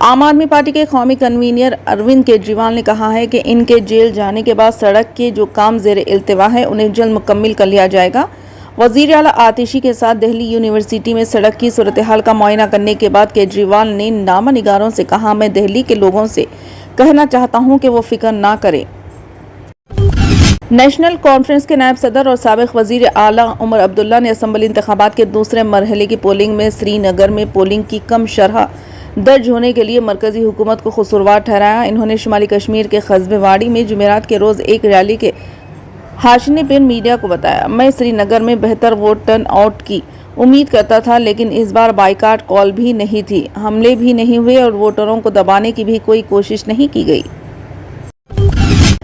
عام آدمی پارٹی کے قومی کنوینر اروند کیجریوال نے کہا ہے کہ ان کے جیل جانے کے بعد سڑک کے جو کام زیر التوا ہے انہیں جلد مکمل کر لیا جائے گا۔ وزیر اعلیٰ آتشی کے ساتھ دہلی یونیورسٹی میں سڑک کی صورتحال کا معائنہ کرنے کے بعد کیجریوال نے نامہ نگاروں سے کہا، میں دہلی کے لوگوں سے کہنا چاہتا ہوں کہ وہ فکر نہ کریں۔ نیشنل کانفرنس کے نائب صدر اور سابق وزیر اعلیٰ عمر عبداللہ نے اسمبلی انتخابات کے دوسرے مرحلے کی پولنگ میں سری نگر میں پولنگ کی کم شرح درج ہونے کے لیے مرکزی حکومت کو قصوروار ٹھہرایا۔ انہوں نے شمالی کشمیر کے قصبے واڑی میں جمعرات کے روز ایک ریلی کے حاشیے پر میڈیا کو بتایا، میں سری نگر میں بہتر ووٹ ٹرن آؤٹ کی امید کرتا تھا، لیکن اس بار بائیکاٹ کال بھی نہیں تھی، حملے بھی نہیں ہوئے اور ووٹروں کو دبانے کی بھی کوئی کوشش نہیں کی گئی۔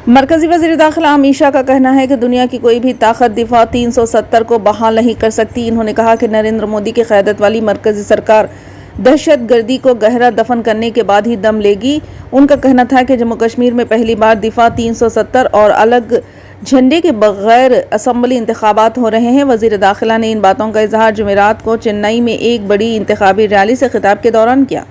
مرکزی وزیر داخلہ امیت شاہ کا کہنا ہے کہ دنیا کی کوئی بھی طاقت دفاع 370 کو بحال نہیں کر سکتی۔ انہوں نے کہا کہ نریندر مودی کی قیادت والی مرکزی سرکار دہشت گردی کو گہرا دفن کرنے کے بعد ہی دم لے گی۔ ان کا کہنا تھا کہ جموں کشمیر میں پہلی بار دفاع 370 اور الگ جھنڈے کے بغیر اسمبلی انتخابات ہو رہے ہیں۔ وزیر داخلہ نے ان باتوں کا اظہار جمعرات کو چنئی میں ایک بڑی انتخابی ریلی سے خطاب کے دوران کیا۔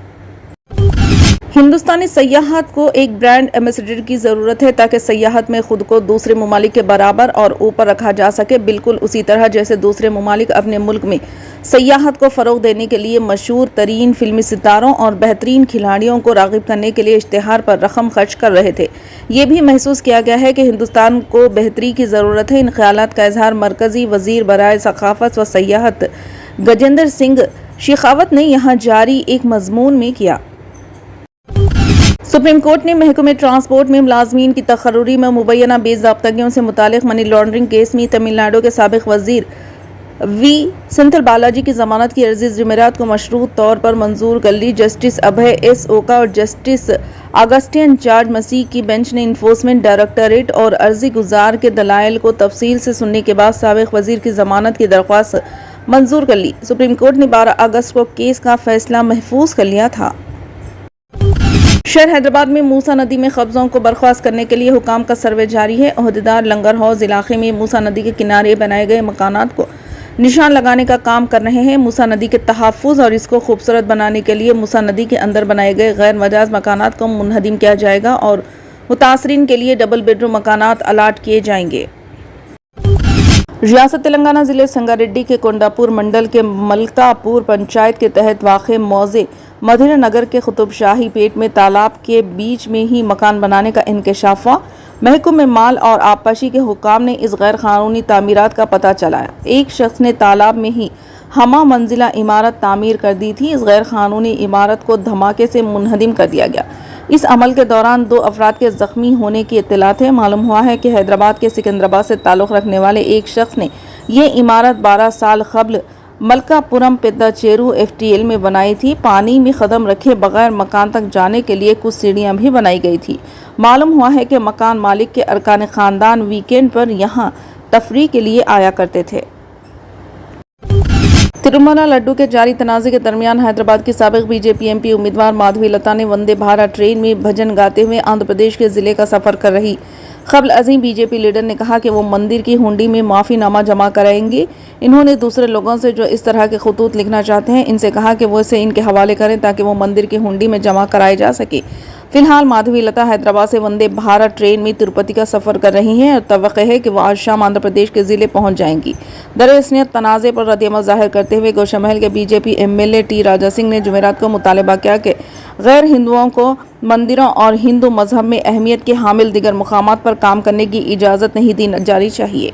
ہندوستانی سیاحت کو ایک برانڈ ایمبیسڈر کی ضرورت ہے تاکہ سیاحت میں خود کو دوسرے ممالک کے برابر اور اوپر رکھا جا سکے، بالکل اسی طرح جیسے دوسرے ممالک اپنے ملک میں سیاحت کو فروغ دینے کے لیے مشہور ترین فلمی ستاروں اور بہترین کھلاڑیوں کو راغب کرنے کے لیے اشتہار پر رقم خرچ کر رہے تھے۔ یہ بھی محسوس کیا گیا ہے کہ ہندوستان کو بہتری کی ضرورت ہے۔ ان خیالات کا اظہار مرکزی وزیر برائے ثقافت و سیاحت گجیندر سنگھ شیخاوت نے یہاں جاری ایک مضمون میں کیا۔ سپریم کورٹ نے محکمہ ٹرانسپورٹ میں ملازمین کی تقرری میں مبینہ بے ضابطگیوں سے متعلق منی لانڈرنگ کیس میں تمل ناڈو کے سابق وزیر وی سنتھل بالاجی کی ضمانت کی عرضی جمعرات کو مشروط طور پر منظور کر لی۔ جسٹس ابھے ایس اوکا اور جسٹس اگسٹین جارج مسیح کی بینچ نے انفورسمنٹ ڈائریکٹوریٹ اور عرضی گزار کے دلائل کو تفصیل سے سننے کے بعد سابق وزیر کی ضمانت کی درخواست منظور کر لی۔ سپریم کورٹ نے 12 اگست کو کیس کا فیصلہ محفوظ کر لیا تھا۔ شہر حیدرآباد میں موسیٰ ندی میں قبضوں کو برخاست کرنے کے لیے حکام کا سروے جاری ہے۔ عہدیدار لنگر حوض علاقے میں موسیٰ ندی کے کنارے بنائے گئے مکانات کو نشان لگانے کا کام کر رہے ہیں۔ موسیٰ ندی کے تحفظ اور اس کو خوبصورت بنانے کے لیے موسیٰ ندی کے اندر بنائے گئے غیر مجاز مکانات کو منہدم کیا جائے گا اور متاثرین کے لیے ڈبل بیڈ روم مکانات الاٹ کیے جائیں گے۔ ریاست تلنگانہ ضلع سنگاریڈی کے کونڈاپور منڈل کے ملکاپور پنچایت کے تحت واقع موضع مدھیرا نگر کے قطب شاہی پیٹ میں تالاب کے بیچ میں ہی مکان بنانے کا انکشاف ہوا۔ محکمہ مال اور آبپاشی کے حکام نے اس غیر قانونی تعمیرات کا پتہ چلایا۔ ایک شخص نے تالاب میں ہی ہمہ منزلہ عمارت تعمیر کر دی تھی۔ اس غیر قانونی عمارت کو دھماکے سے منہدم کر دیا گیا۔ اس عمل کے دوران 2 افراد کے زخمی ہونے کی اطلاعات ہے۔ معلوم ہوا ہے کہ حیدرآباد کے سکندرآباد سے تعلق رکھنے والے ایک شخص نے یہ عمارت 12 سال قبل ملکاپورم پیدا چیرو FTL میں بنائی تھی۔ پانی میں قدم رکھے بغیر مکان تک جانے کے لیے کچھ سیڑھیاں بھی بنائی گئی تھی۔ معلوم ہوا ہے کہ مکان مالک کے ارکان خاندان ویکینڈ پر یہاں تفریح کے لیے آیا کرتے تھے۔ ترومالا لڈو کے جاری تنازع کے درمیان حیدرآباد کی سابق BJP MP امیدوار مادھوی لتا نے وندے بھارت ٹرین میں بھجن گاتے ہوئے آندھرا پردیش کے ضلع کا سفر کر رہی قبل ازیں BJP لیڈر نے کہا کہ وہ مندر کی ہنڈی میں معافی نامہ جمع کرائیں گے۔ انہوں نے دوسرے لوگوں سے جو اس طرح کے خطوط لکھنا چاہتے ہیں ان سے کہا کہ وہ اسے ان کے حوالے کریں تاکہ وہ مندر کی ہنڈی میں جمع کرائے جا سکے۔ فی الحال مادھوی لتا حیدرآباد سے وندے بھارت ٹرین میں تروپتی کا سفر کر رہی ہیں اور توقع ہے کہ وہ آج شام آندھرا پردیش کے ضلع پہنچ جائیں گی۔ دراصل تنازع پر ردعمل ظاہر کرتے ہوئے گوشا محل کے BJP MLA ٹی راجا سنگھ نے جمعرات کو مطالبہ کیا کہ غیر ہندوؤں کو مندروں اور ہندو مذہب میں اہمیت کے حامل دیگر مقامات پر کام کرنے کی اجازت نہیں دی جانی چاہیے۔